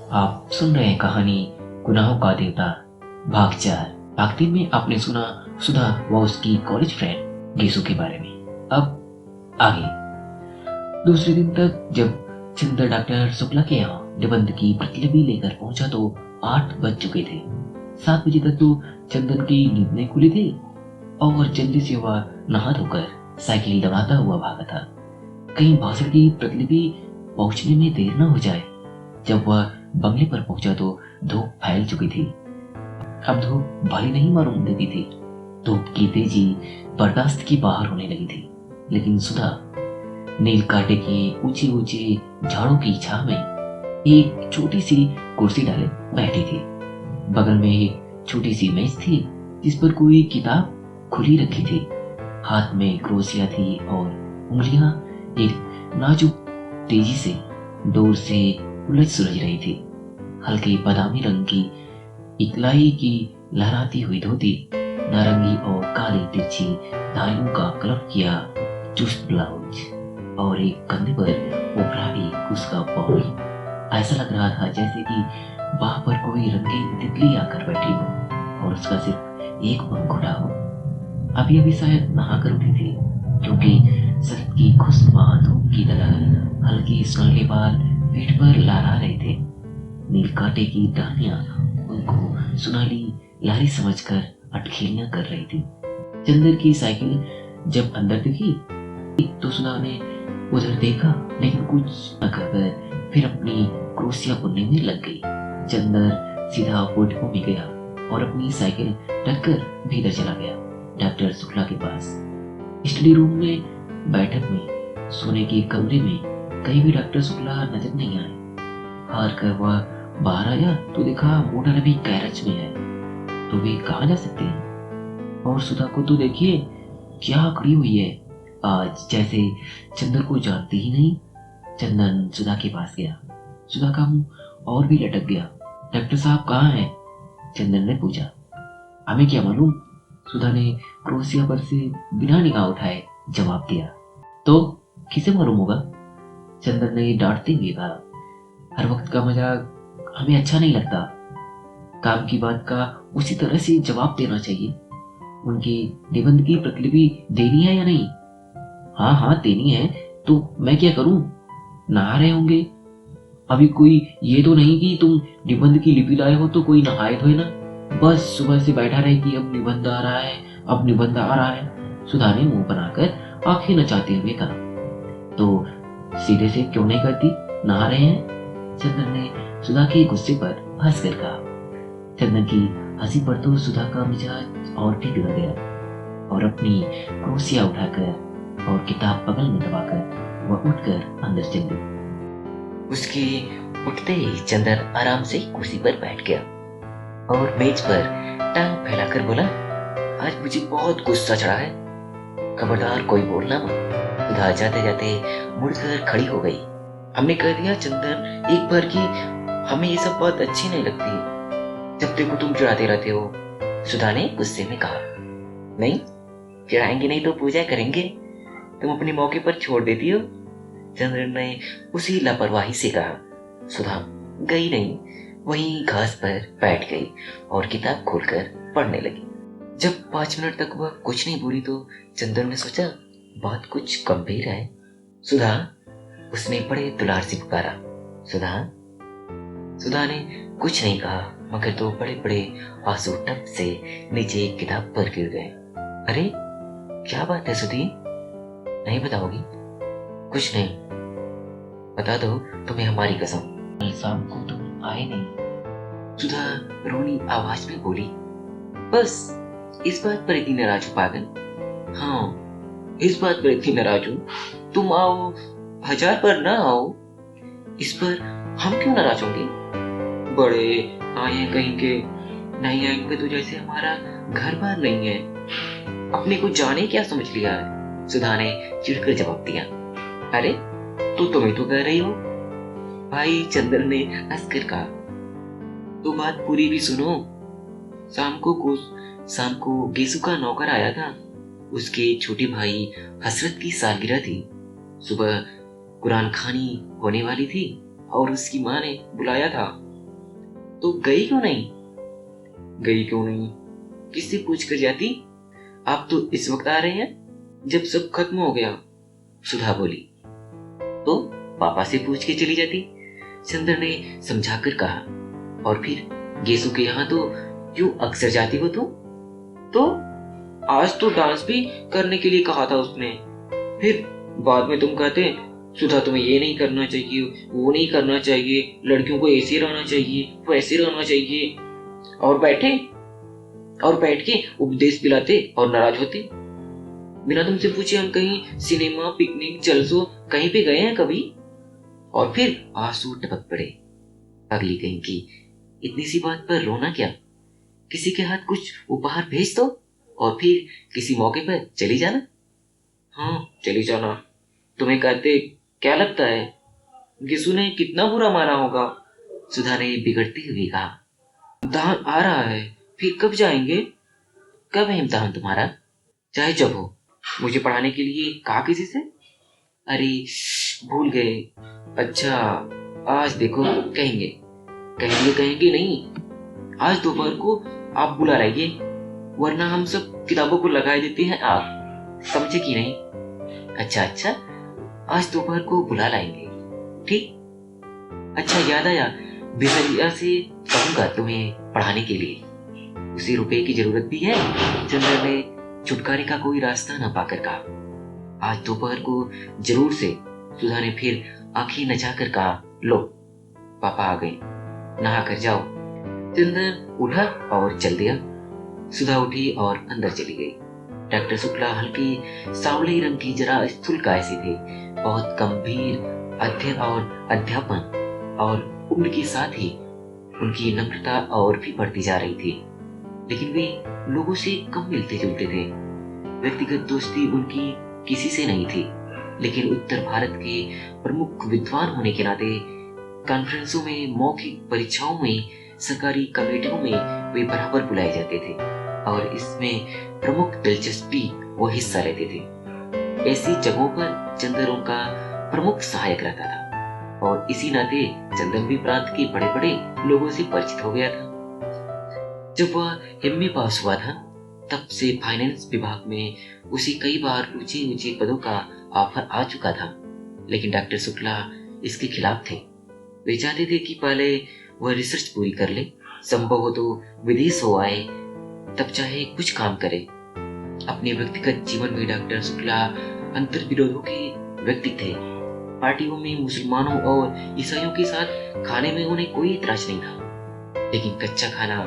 आप सुन रहे हैं कहानी गुनाहों का देवता भाग 4। भाग 3 में आपने सुना सुधा व उसकी कॉलेज फ्रेंड गीसू के बारे में। अब आगे। दूसरे दिन तक जब चंदर डॉक्टर शुक्ला के यहाँ निबंध की प्रतिलिपि लेकर पहुंचा तो 8 बज चुके थे। 7 बजे तक तो चंदन की नींद नहीं खुली थी और जल्दी से वह नहा धोकर साइकिल दौड़ाता हुआ भागा था, कहीं भाषण की प्रतिलिपि पहुंचने में देर न हो जाए। जब वह बंगले पर पहुंचा तो धूप फैल चुकी थी। अब धूप भली नहीं मालूम देती थी। धूप की तेजी बर्दाश्त की बाहर होने लगी थी, लेकिन सुधा नील कांटे के ऊंचे ऊंचे झाड़ों की छां में एक छोटी सी कुर्सी डाले बैठी थी। बगल में एक छोटी सी मेज थी जिस पर कोई किताब खुली रखी थी। हाथ में क्रोशिया थी और उंगलियां एक नाजुक तेजी से डोर से उलझ सुलझ रही थी। हल्के बादामी रंग की इकलाई की लहराती हुई धोती, नारंगी और काली तिरछी धारियों का कलर किया चुस्त ब्लाउज और एक कंधे पर उभरा उसका बॉल। ऐसा लग रहा था जैसे कि बाह पर कोई रंगीन तितली आकर बैठी हो और उसका सिर्फ एक पंख उड़ा हो। अभी अभी शायद नहा कर उठी थी, क्योंकि शरद की खुशनुमा धूप की तरह हल्के सुनहरे बाल पीठ पर लहरा रहे थे। नील कांटे की टहनियां उनको सुनहरी लहरी समझकर अटखेलियां कर रही थी। चंदर की साइकिल जब अंदर दिखी तो सुधा ने उधर देखा, लेकिन कुछ न कहकर फिर अपनी क्रोशिया बुनने में लग गई। चंदर सीधा पोर्टिको में गया और अपनी साइकिल रखकर भीतर चला गया डॉक्टर शुक्ला के पास। स्टडी रूम में, बैठक में, सोने के कमरे में कहीं भी डॉक्टर शुक्ला नजर नहीं आए। हार कर वह बाहर आया तो देखा मोटर अभी गैरेज में है, तो वे कहाँ जा सकते हैं। और सुधा को तो देखिए क्या खड़ी हुई है, आज जैसे चंदन को जानती ही नहीं। चंदन सुधा के पास गया। सुधा का मुंह और भी लटक गया। डॉक्टर साहब कहाँ हैं? चंदन ने पूछा। हमें क्या मालूम, सुधा ने क्रोशिया पर से बिना निगाह उठाए जवाब दिया। तो किसे मालूम होगा? चंदन ने डांटते हुए कहा। हर वक्त का मजाक हमें अच्छा नहीं लगता। काम की बात का उसी तरह से जवाब देना चाहिए। उनकी निबंध की प्रतिलिपि देनी है या नहीं? हाँ हाँ देनी है। तो मैं क्या करूं? नहा रहे होंगे। अभी कोई ये तो नहीं कि तुम निबंध की लिपि लाए हो तो कोई नहाए धोए ना। बस सुबह से बैठा रहे कि अब निबंध आ रहा है, अब निबंध आ रहा है। सुधा ने मुंह बनाकर आंखें नचाते हुए कहा। तो सीधे से क्यों नहीं करती? नहा रहे हैं। चंदन ने सुधा के गुस्से पर हंसकर कहा। चंदन की हंसी पर तो सुधा का मिजाज और भी बिगड़ गया और अपनी क्रोशिया उठाकर और किताब बगल में दबाकर वह उठकर अंदर चल गई। उसके उठते ही चंदन आराम से कुर्सी पर बैठ गया और मेज पर टांग फैलाकर बोला, आज मुझे बहुत गुस्सा चढ़ा है, खबरदार कोई बोलना मत। सुधा जाते जाते मुड़कर खड़ी हो गई। हमने कह दिया चंदन एक बार कि हमें ये सब बात अच्छी नहीं लगती, जब देखो तुम चिढ़ाते रहते हो। सुधा ने गुस्से में कहा। नहीं चिढ़ाएंगे नहीं तो पूजा करेंगे, तुम अपने मौके पर छोड़ देती हो। चंद्रन ने उसी लापरवाही से कहा। सुधा गई नहीं, वहीं घास पर बैठ गई और किताब खोलकर पढ़ने लगी। जब 5 मिनट तक वह कुछ नहीं बोली तो चंद्रन ने सोचा बात कुछ गंभीर है। सुधा, उसने बड़े दुलार से पुकारा। सुधा। सुधा ने कुछ नहीं कहा, मगर दो बड़े बड़े आंसू टप से नीचे किताब पर गिर गए। अरे क्या बात है सुधी, नहीं बताओगी? कुछ नहीं, बता दो तुम्हें हमारी कसम। कल शाम को तुम आए नहीं। सुधा रोनी आवाज में बोली। बस इस बात पर इतनी नाराज हो पागल? हाँ इस बात पर इतनी नाराज हो, तुम आओ 1000 पर ना आओ, इस पर हम क्यों नाराज होंगे? बड़े आए कहीं के, नहीं आएंगे तो जैसे हमारा घर बार नहीं है, अपने को जाने क्या समझ लिया है। सुधा ने चिढ़कर जवाब दिया। अरे तो तुम्हें तो कह रही हो, भाई चंदन ने हंसकर कहा। तो बात पूरी भी सुनो। शाम को गेसू का नौकर आया था, उसके छोटे भाई हसरत की सालगिरह थी। सुबह कुरान खानी होने वाली थी और उसकी माँ ने बुलाया था। तो गई क्यों नहीं? गई क्यों नहीं? किससे पूछ कर जाती? आप तो इस वक्त आ रहे हैं जब सब खत्म हो गया, सुधा बोली। तो पापा से पूछ के चली जाती, चंद्र ने समझाकर कहा। और फिर गेसू के यहाँ तो क्यों अक्सर जाती हो तुम? तो आज तो डांस भी करने के लिए कहा था उसने, फिर बाद में तुम कहते सुधा तुम्हें ये नहीं करना चाहिए, वो नहीं करना चाहिए, लड़कियों को ऐसे रहना चाहिए, वैसे रहना चाहिए, और बैठ के उपदेश पिलाते और नाराज होते। बिना तुमसे पूछे हम कहीं सिनेमा, पिकनिक, जलसों कहीं पे गए हैं कभी? और फिर आंसू टपक पड़े। अगली कहीं की, इतनी सी बात पर रोना क्या? किसी के हाथ कुछ उपहार भेज दो और फिर किसी मौके पर चली जाना। हाँ, चली जाना। तुम्हें कहते क्या लगता है गिसू ने कितना बुरा माना होगा? सुधा ने बिगड़ते हुए कहा। इम्तिहान आ रहा है, फिर कब जाएंगे? कब है इम्तिहान तुम्हारा? चाहे जब हो। मुझे पढ़ाने के लिए कहा किसी से? अरे भूल गए। अच्छा, आज देखो कहेंगे। कहेंगे नहीं, आज दोपहर को आप बुला लाइए, वरना हम सब किताबों को लगाए देते हैं आग। समझे कि नहीं? अच्छा, आज दोपहर को बुला लाएंगे, ठीक? अच्छा, याद आया, बिसरिया से कहूंगा तुम्हें पढ़ाने के लिए, उसे रुपए की जरूरत भी है। चंद्र ने छुटकारे का कोई रास्ता न पाकर कहा। आज दोपहर को जरूर से। सुधा ने फिर आंखें नचाकर कहा। लो, पापा आ गए, नहा कर जाओ। चंदन उठा और चल दिया। सुधा उठी और अंदर चली गई। डॉक्टर शुक्ला हल्के सांवले रंग की, जरा स्थूलकाय से थे, बहुत गंभीर अध्ययन और अध्यापन, और उम्र के साथ ही उनकी नम्रता और भी बढ़ती जा रही थी। लेकिन वे लोगों से कम मिलते जुलते थे। व्यक्तिगत दोस्ती उनकी किसी से नहीं थी, लेकिन उत्तर भारत के प्रमुख विद्वान होने के नाते कॉन्फ्रेंसों में, मौखिक परीक्षाओं में, सरकारी कमेटियों में वे बराबर बुलाए जाते थे और इसमें प्रमुख दिलचस्पी वो हिस्सा लेते थे। ऐसी जगहों पर चंदन उनका प्रमुख सहायक रहता था और इसी नाते चंदन भी प्रांत के बड़े बड़े लोगों से परिचित हो गया था। जब वह एमए पास हुआ था, तब से फाइनेंस विभाग में उसे कई बार ऊंचे ऊंचे पदों का ऑफर आ चुका था, लेकिन डॉक्टर शुक्ला इसके खिलाफ थे। वे चाहते थे कि पहले वह रिसर्च पूरी कर ले, संभव हो तो विदेश हो आए, तब चाहे कुछ काम करे। अपने व्यक्तिगत जीवन में डॉक्टर शुक्ला अंतर विरोधों के व्यक्ति थे। पार्टियों में मुसलमानों और ईसाइयों के साथ खाने में उन्हें कोई इतराज नहीं था, लेकिन कच्चा खाना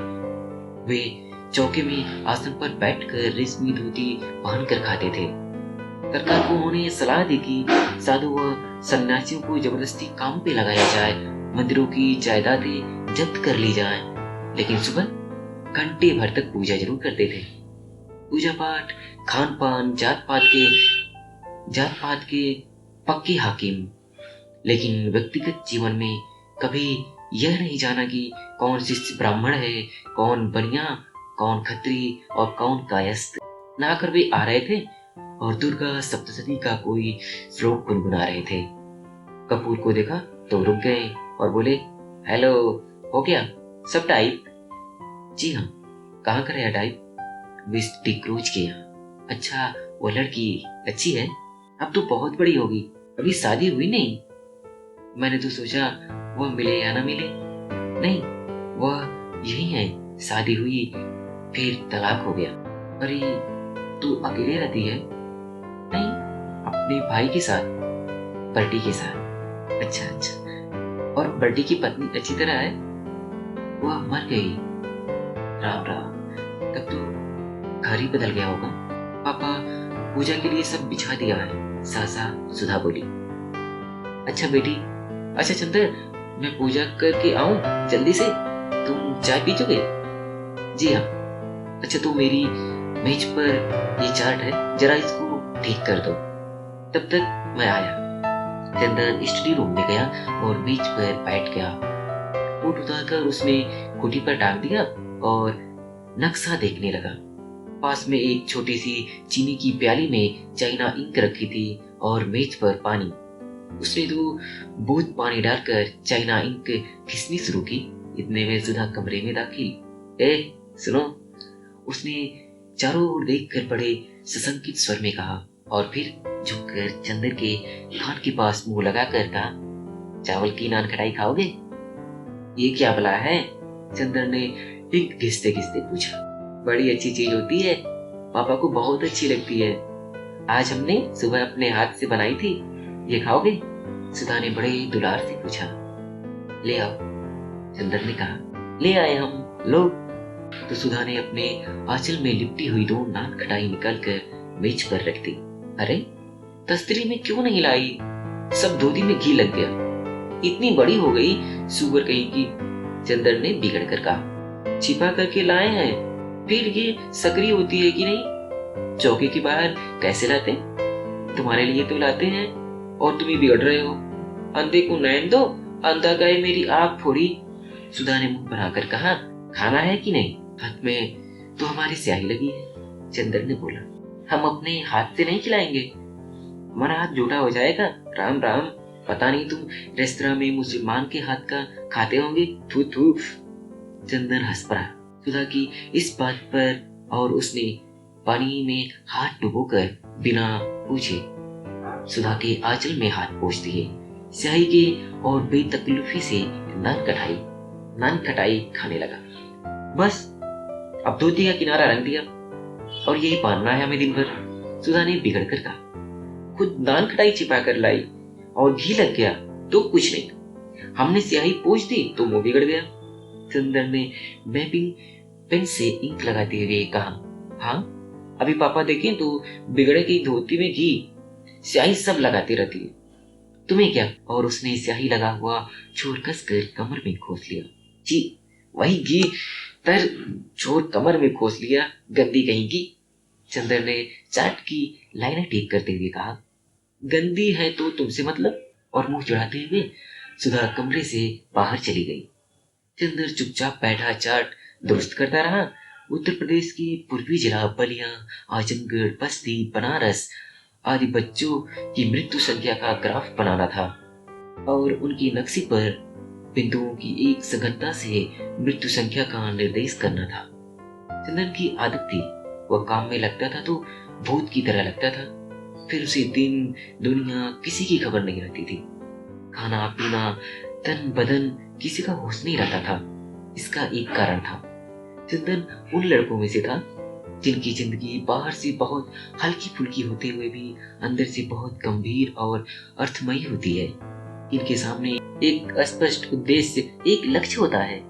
वे चौके में आसन पर बैठकर रेशमी धोती पहनकर खाते थे। सरकार को उन्होंने सलाह दी कि साधु व सन्यासियों को जबरदस्ती काम पे लगाया जाए, मंदिरों की जायदादें जब्त कर ली जाएं, लेकिन सुबह घंटे भर तक पूजा जरूर करते थे। पूजा पाठ, खान पान, जात पात के पक्के हाकिम, लेकिन व्यक्तिगत जीवन में कभी यह नहीं जाना कि कौन शिष्य ब्राह्मण है, कौन बनिया, कौन खत्री और कौन कायस्थ। नहाकर वे आ रहे थे और दुर्गा सप्तशती का कोई श्लोक गुनगुना रहे थे। कपूर को देखा तो रुक गए और बोले, हेलो, हो गया सब टाइप? जी हाँ। कहाँ का है टाइप? मिस डिक्रूज के यहाँ। अच्छा, वो लड़की अच्छी है? अब तो बहुत बड़ी होगी, अभी शादी हुई नहीं? मैंने तो सोचा वह मिले या ना मिले। नहीं, वह यही है, शादी हुई फिर तलाक हो गया। अरे, तू अकेले रहती है? नहीं, अपने भाई के साथ, बर्टी के साथ। अच्छा। और बर्टी की पत्नी अच्छी तरह है? वह मर गई। राम राम, तब तो घर ही बदल गया होगा। पापा पूजा के लिए सब बिछा दिया है, सासा सुधा बोली। अच्छा बेटी, अच्छा चंद्र, मैं पूजा करके आऊं जल्दी से? तुम चाय पी चुके? जी हाँ। अच्छा, तो मेरी मेज पर ये चार्ट है, जरा इसको ठीक कर दो। तब तक मैं आया। चंदन स्टडी रूम में गया और मेज पर बैठ गया। कोट उतारकर उसने खूंटी पर टांग दिया और नक्शा देखने लगा। पास में एक छोटी सी चीनी की प्याली में चाइना इंक रखी थी और मेज पर पानी। उसने 2 बूंद पानी डालकर चाइना इंक घिसनी शुरू की। इतने में सुधा कमरे में दाखिल। ए सुनो, उसने चारों ओर देखकर बड़े सशंकित स्वर में कहा और फिर झुककर चंदर के कान के पास मुंह लगाकर कहा, चावल की नान खटाई खाओगे? ये क्या भला है? चंदर ने हिंक घिसते घिसते पूछा। बड़ी अच्छी चीज होती है, पापा को बहुत अच्छी लगती है। आज हमने सुबह अपने हाथ से बनाई थी, ये खाओगे? सुधा ने बड़े दुलार से पूछा। ले आओ, चंदर ने कहा। ले आए हम लोग। तो सुधा ने अपने आंचल में लिपटी हुई 2 नान खटाई निकालकर मेज पर रख दी। अरे तस्तरी में क्यों नहीं लाई? सब धोती में घी लग गया। इतनी बड़ी हो गई सुगर कहीं की, चंदर ने बिगड़ कर कहा। छिपा करके लाए हैं, फिर ये सकरी होती है कि नहीं? चौके के बाहर कैसे लाते? तुम्हारे लिए तो लाते हैं और तुम ही बिगड़ रहे हो। अंधे को नैन दो, अंधा गए मेरी आंख फोड़ी। सुधा ने मुंह बनाकर कहा, खाना है कि नहीं? हाथ में तो हमारी स्याही लगी है, चंदर ने बोला। हम अपने हाथ से नहीं खिलाएंगे, हमारा हाथ झूठा हो जाएगा। राम राम, पता नहीं तुम रेस्तरां में मुसलमान के हाथ का खाते होंगे। थू थू। चंदन हंस पड़ा सुधा की इस बात पर और उसने पानी में हाथ डुबोकर बिना पूछे सुधा के आंचल में हाथ पोंछ दिए, स्याही के और बेतकल्लुफी से नान खटाई खाने लगा। बस अब धोती का किनारा रंग दिया और यही पहनना है हमें दिन भर, सुधा ने बिगड़ कर कहा। खुद नान खटाई छिपा कर लाई और घी लग गया तो कुछ नहीं, हमने स्याही पोंछ दी तो मुंह बिगड़ गया। चंदर ने मैपिंग पेन से इंक लगाते हुए कहा, हाँ अभी पापा देखें तो बिगड़े की धोती में घी स्याही सब लगाती रहती है, तुम्हें क्या? और उसने स्याही लगा हुआ छोर कसकर कमर में खोस लिया। जी वही घी तर छोर कमर में खोस लिया, गंदी कहीं की। चंदर ने चाट की लाइनें ठीक करते हुए कहा, गंदी है तो तुमसे मतलब? और मुंह चढ़ाते हुए सुधा कमरे से बाहर चली गई। चंदर चुपचाप बैठा चाट दुरुस्त करता रहा। उत्तर प्रदेश के पूर्वी जिला बलिया, आजमगढ़, बस्ती, बनारस आदि बच्चों की मृत्यु संख्या का ग्राफ बनाना था और उनकी नक्शे पर बिंदुओं की एक सघनता से मृत्यु संख्या का निर्देश करना था। चंदन की आदत थी, वह काम में लगता था तो भूत की तरह लगता था, फिर उसे दिन दुनिया किसी की खबर नहीं रहती थी। खाना पीना तन बदन किसी का होश नहीं रहता था। इसका एक कारण था, चंदन उन लड़कों में से था जिनकी जिंदगी बाहर से बहुत हल्की फुल्की होते हुए भी अंदर से बहुत गंभीर और अर्थमयी होती है। इनके सामने एक स्पष्ट उद्देश्य, एक लक्ष्य होता है।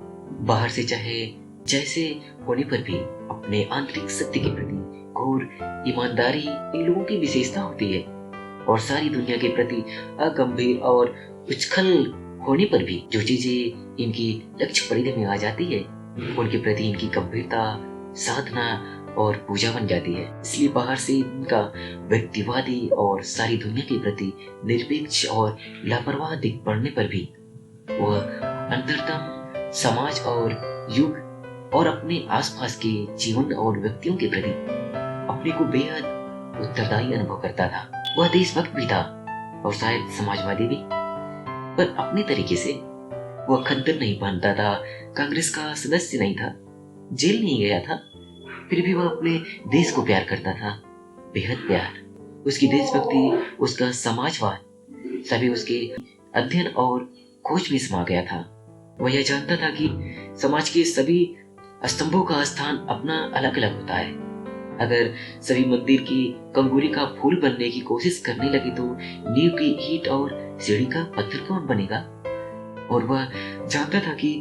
बाहर से चाहे जैसे होने पर भी अपने आंतरिक सत्य के प्रति घोर ईमानदारी इन लोगों की विशेषता होती है और सारी दुनिया के प्रति अगंभीर और उछल होने पर भी जो चीजें इनकी लक्ष्य परिधि में आ जाती है उनके प्रति इनकी गंभीरता साधना और पूजा बन जाती है। इसलिए बाहर से इनका व्यक्तिवादी और सारी दुनिया के प्रति निरपेक्ष और लापरवाह दिख पड़ने पर भी वह अंतरतम समाज और युग और अपने आसपास के जीवन और व्यक्तियों के प्रति अपने को बेहद उत्तरदायी अनुभव करता था। वह देशभक्त भी था और शायद समाजवादी भी, पर अपने तरीके से। वह खद्दर नहीं पहनता था, कांग्रेस का सदस्य नहीं था, जेल नहीं गया था, फिर भी वह अपने देश को प्यार करता था, बेहद प्यार। उसकी देशभक्ति, उसका समाजवाद सभी उसके अध्ययन और खोज में समा गया था। वह यह जानता था कि समाज के सभी स्तंभों का स्थान अपना अलग अलग होता है। अगर सभी मंदिर की कंगूरी का फूल बनने की कोशिश करने लगे तो नींव की ईंट और सीढ़ी का पत्थर कौन बनेगा? और वह जानता था कि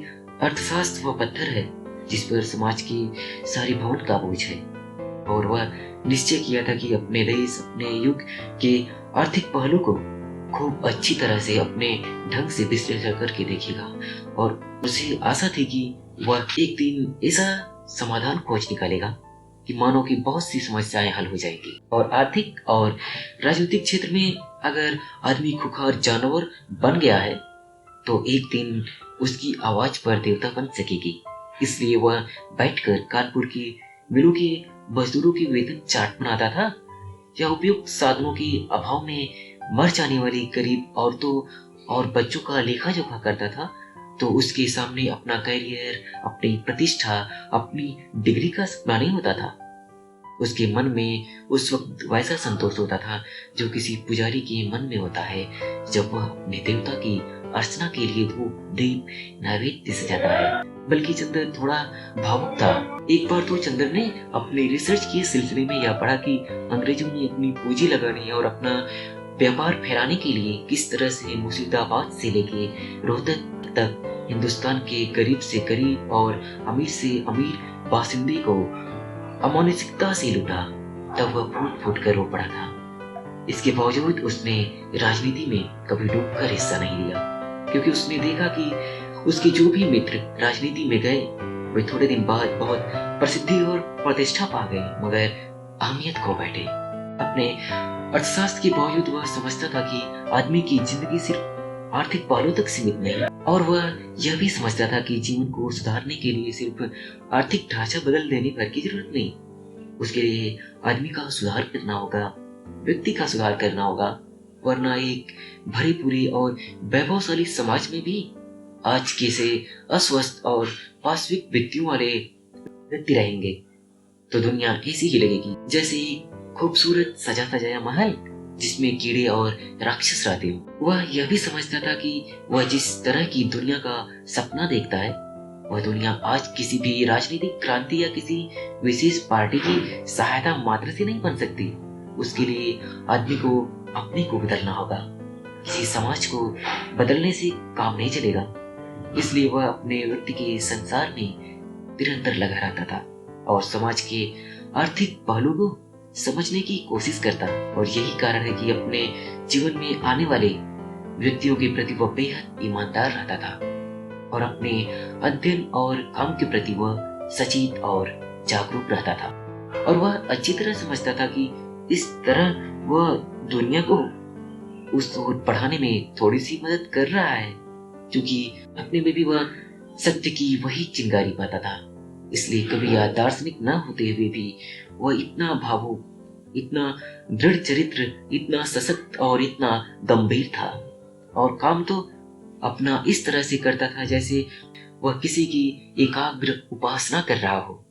अर्थशास्त्र वह पत्थर है जिस पर समाज की सारी भवन का बोझ है। और वह निश्चय किया था कि अपने देश, अपने युग के आर्थिक पहलू को खूब अच्छी तरह से अपने ढंग से विश्लेषण करके देखेगा और उसे आशा थी कि वह एक दिन ऐसा समाधान खोज निकालेगा कि मानव की बहुत सी समस्याएं हल हो जाएंगी और आर्थिक और राजनीतिक क्षेत्र में अगर आदमी खुखार जानवर बन गया है तो एक दिन उसकी आवाज पर देवता बन सकेगी। इसलिए वह बैठकर कानपुर की मिलों के मजदूरों की वेतन चार्ट बनाता था या उपयुक्त साधनों के अभाव में मर जाने वाली गरीब औरतों और बच्चों का लेखा जोखा करता था तो उसके सामने अपना करियर, अपनी प्रतिष्ठा, अपनी डिग्री का सपना नहीं होता था। उसके मन में उस वक्त वैसा संतोष होता था जो किसी पुजारी के मन में होता है जब वह अपने देवता की अर्चना के लिए धूप दीप नैवेद्य सजाता है। बल्कि चंद्र थोड़ा भावुक था। एक बार तो चंद्र ने अपने रिसर्च के सिलसिले में यह पढ़ा कि अंग्रेजों ने अपनी पूंजी लगाने और अपना व्यापार फैलाने के लिए किस तरह से मुर्शिदाबाद से लेके रोहतक तक हिंदुस्तान के गरीब से गरीब और अमीर से अमीर बासिंदे को अमानुषिकता से लूटा। तब वह फूट फूट कर रो पड़ा था। इसके बावजूद उसने राजनीति में कभी डूबकर हिस्सा नहीं लिया, क्योंकि उसने देखा कि उसके जो भी मित्र राजनीति में गए वे थोड़े दिन बाद बहुत प्रसिद्धि और प्रतिष्ठा पा गए, मगर अहमियत खो बैठे। अपने अर्थशास्त्र के बावजूद वह समझता था कि आदमी की जिंदगी सिर्फ आर्थिक पहलू तक सीमित नहीं, और वह यह भी समझता था कि जीवन को सुधारने के लिए सिर्फ आर्थिक ढांचा बदल देने भर की जरूरत नहीं। उसके लिए आदमी का सुधार करना होगा, व्यक्ति का सुधार करना होगा, वरना एक भरी पूरी और वैभवशाली समाज में भी आज के से अस्वस्थ और वास्तविक व्यक्तियों वाले व्यक्ति रहेंगे तो दुनिया ऐसी ही लगेगी जैसे एक खूबसूरत सजा सजाया महल जिसमें कीड़े और राक्षस रहते हो। वह यह भी समझता था कि वह जिस तरह की दुनिया का सपना देखता है वह दुनिया आज किसी भी राजनीतिक क्रांति या किसी विशेष पार्टी की सहायता मात्र से नहीं बन सकती। उसके लिए आदमी को अपने को बदलना होगा, किसी समाज को बदलने से काम नहीं चलेगा। इसलिए वह अपने व्यक्ति के संसार में निरंतर लगा रहता था और समाज के आर्थिक पहलू को समझने की कोशिश करता। और यही कारण है कि अपने जीवन में आने वाले व्यक्तियों के प्रति वह बेहद ईमानदार रहता था और अपने अध्ययन और काम के प्रति वह सचेत और जागरूक रहता था। और वह अच्छी तरह समझता था कि इस तरह वह दुनिया को उस ओर बढ़ाने में थोड़ी सी मदद कर रहा है, क्योंकि अपने में भी वह सत्य की वही चिंगारी पाता था। इसलिए कभी यह दार्शनिक न होते हुए भी वह इतना भावुक, इतना दृढ़ चरित्र, इतना सशक्त और इतना गंभीर था। और काम तो अपना इस तरह से करता था जैसे वह किसी की एकाग्र उपासना कर रहा हो।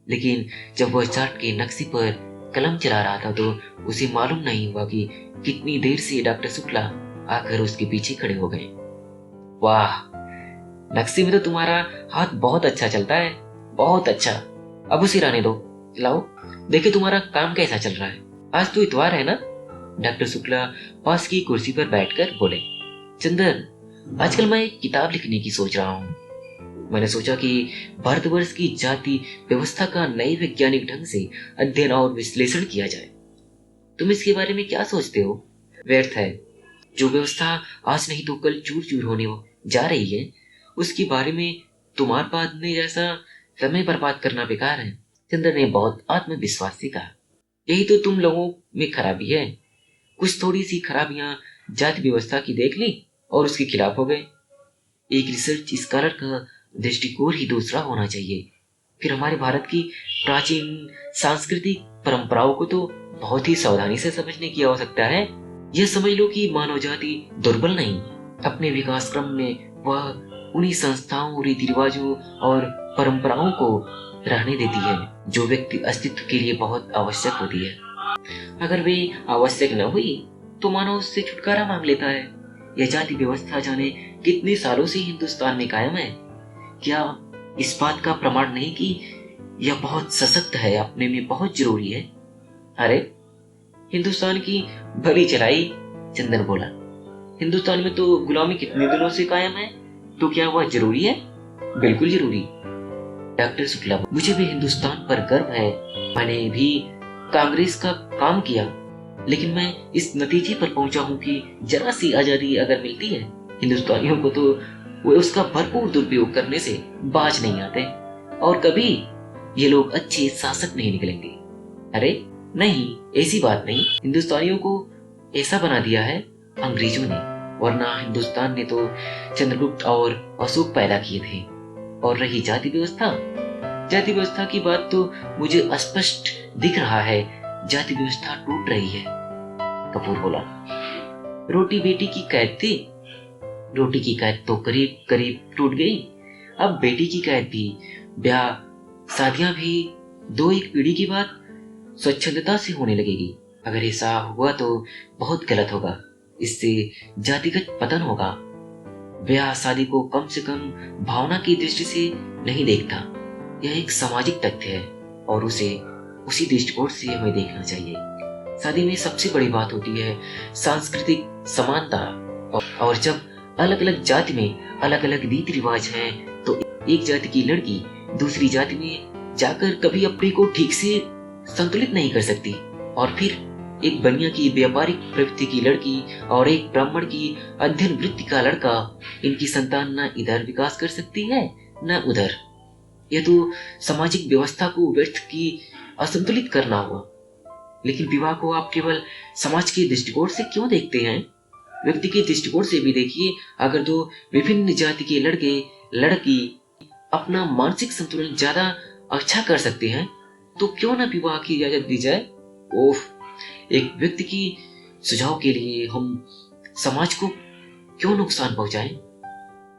लेकिन जब वह चार्ट के नक्शे पर कलम चला रहा था तो उसे मालूम नहीं हुआ कि कितनी देर से डॉक्टर शुक्ला आकर उसके पीछे खड़े हो गए। वाह, नक्शे में तो तुम्हारा हाथ बहुत अच्छा चलता है, बहुत अच्छा। अब उसे रहने दो, लाओ देखे तुम्हारा काम कैसा चल रहा है। आज तो इतवार है ना? डॉक्टर शुक्ला पास की कुर्सी पर बैठकर बोले। चंदन, आजकल मैं एक किताब लिखने की सोच रहा हूँ। मैंने सोचा कि भारतवर्ष की जाति व्यवस्था का नए वैज्ञानिक ढंग से अध्ययन और विश्लेषण किया जाए। तुम इसके बारे में क्या सोचते हो? व्यर्थ है, जो व्यवस्था आज नहीं तो कल चूर चूर होने जा रही है उसके बारे में तुम्हार बांधने जैसा समय बर्बाद करना बेकार है। चंद्र ने बहुत आत्मविश्वास से कहा। यही तो तुम लोगों में खराबी है। कुछ थोड़ी सी खराबियां जाति व्यवस्था की देख ली और उसके खिलाफ हो गए। एक रिसर्च स्कॉलर का दृष्टिकोण ही दूसरा होना चाहिए। फिर हमारे भारत की प्राचीन सांस्कृतिक परंपराओं को तो बहुत ही सावधानी से समझने की आवश्यकता है। यह समझ लो कि मानव जाति दुर्बल नहीं, अपने विकास क्रम में वह उन्हीं संस्थाओं, रीति रिवाजों और परंपराओं को रहने देती है जो व्यक्ति अस्तित्व के लिए बहुत आवश्यक होती है। अगर वे आवश्यक न हुई तो मानव उससे छुटकारा मांग लेता है। यह जाति व्यवस्था जाने कितने सालों से हिंदुस्तान में कायम है। क्या इस बात का प्रमाण नहीं कि यह बहुत सशक्त है, अपने में बहुत जरूरी है? अरे हिंदुस्तान की भली चलाई, चंदन बोला। हिंदुस्तान में तो गुलामी कितने दिनों से कायम है, तो क्या वह जरूरी है? बिल्कुल जरूरी। डॉक्टर शुक्ला, मुझे भी हिंदुस्तान पर गर्व है। मैंने भी कांग्रेस का काम किया, लेकिन मैं इस नतीजे पर पहुंचा हूं कि जरा सी आजादी अगर मिलती है हिंदुस्तानियों को तो वे उसका भरपूर दुरुपयोग करने से बाज नहीं आते और कभी ये लोग अच्छे शासक नहीं निकलेंगे। अरे नहीं, ऐसी बात नहीं। हिंदुस्तानियों को ऐसा बना दिया है अंग्रेजों ने, वरना हिंदुस्तान ने तो चंद्रगुप्त और अशोक पैदा किए थे। और रही जाति व्यवस्था की बात तो मुझे स्पष्ट दिख रहा है, जाति व्यवस्था टूट रही है। कपूर बोला। रोटी बेटी की कैद थी, रोटी की कैद तो करीब करीब टूट गई, अब बेटी की कैद भी। ब्याह शादियां भी 2-1 पीढ़ी के बाद स्वच्छंदता से होने लगेगी। अगर ऐसा हुआ तो बहुत गलत होगा, इससे जातिगत पतन होगा। ब्याह शादी को कम से कम भावना की दृष्टि से नहीं देखता, यह एक सामाजिक तथ्य है और उसे उसी दृष्टिकोण से हमें देखना चाहिए। शादी में सबसे बड़ी बात होती है सांस्कृतिक समानता, और जब अलग अलग जाति में अलग अलग रीति रिवाज हैं तो एक जाति की लड़की दूसरी जाति में जाकर कभी अपने को ठीक से संतुलित नहीं कर सकती, और फिर एक बनिया की व्यापारिक प्रवृत्ति की लड़की और एक ब्राह्मण की अध्ययन वृत्ति का लड़का, इनकी संतान न इधर विकास कर सकती है न उधर। यह तो सामाजिक व्यवस्था को व्यर्थ की असंतुलित करना हुआ। लेकिन विवाह को आप केवल समाज के दृष्टिकोण से क्यों देखते हैं? व्यक्ति के दृष्टिकोण से भी देखिए। अगर दो विभिन्न जाति के लड़के लड़की अपना मानसिक संतुलन ज्यादा अच्छा कर सकते हैं तो क्यों ना विवाह की इजाजत दी जाए? ओह, एक व्यक्ति की सुझाव के लिए हम समाज को क्यों नुकसान पहुंचाएं?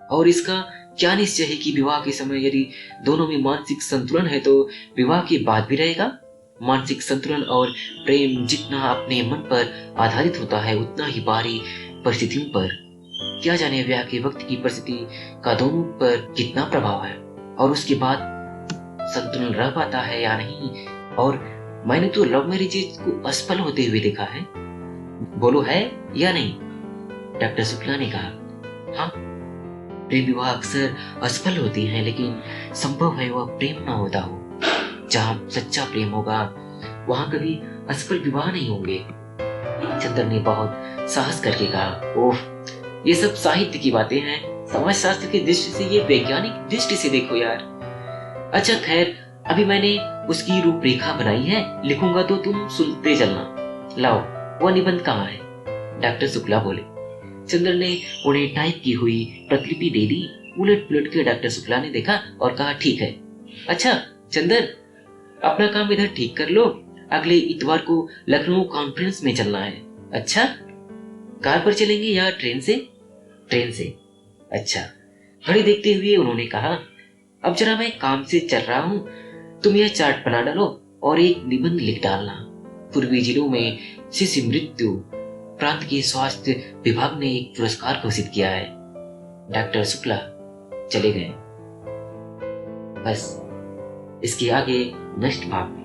और इसका क्या निश्चय है कि विवाह के समय यदि दोनों में मानसिक संतुलन है तो विवाह के बाद भी रहेगा? मानसिक संतुलन और प्रेम जितना अपने मन पर आधारित होता है उतना ही बाहरी परिस्थितियों पर, क्या जाने ब्याह के वक्त की परिस्थिति का दोनों पर कितना प्रभाव है और उसके बाद संतुलन रह पाता है या नहीं। और मैंने तो लव मैरिजेज को असफल होते हुए देखा है, बोलो है या नहीं? डॉक्टर शुक्ला ने कहा, हाँ, प्रेम विवाह अक्सर असफल होती हैं, लेकिन संभव है वह प्रेम न होता हो। जहां सच्चा प्रेम होगा वहां कभी असफल विवाह नहीं होंगे। चंद्र ने बहुत साहस करके कहा, ओह, ये सब साहित्य की बातें हैं, समाज शास्त्र की दृष्टि से, ये वैज्ञानिक दृष्टि से देखो यार। अच्छा खैर, अभी मैंने उसकी रूपरेखा बनाई है, लिखूंगा तो तुम सुनते चलना। लाओ, वह निबंध कहाँ है? डॉक्टर शुक्ला बोले। चंद्र ने उन्हें टाइप की हुई प्रतिलिपि दे दी। उलट पुलट के डॉक्टर शुक्ला ने देखा और कहा, ठीक है। अच्छा चंद्र, अपना काम इधर ठीक कर लो, अगले इतवार को लखनऊ कॉन्फ्रेंस में चलना है। अच्छा, कार पर चलेंगे या ट्रेन से? ट्रेन से। अच्छा। घड़ी देखते हुए उन्होंने कहा, अब जरा मैं काम से चल रहा हूं, तुम यह चार्ट बना डालो और एक निबंध लिख डालना। पूर्वी जिलों में शिशु मृत्यु प्रांत के स्वास्थ्य विभाग ने एक पुरस्कार घोषित किया है। डॉक्टर शुक्ला चले गए। बस इसके आगे नेक्स्ट भाग में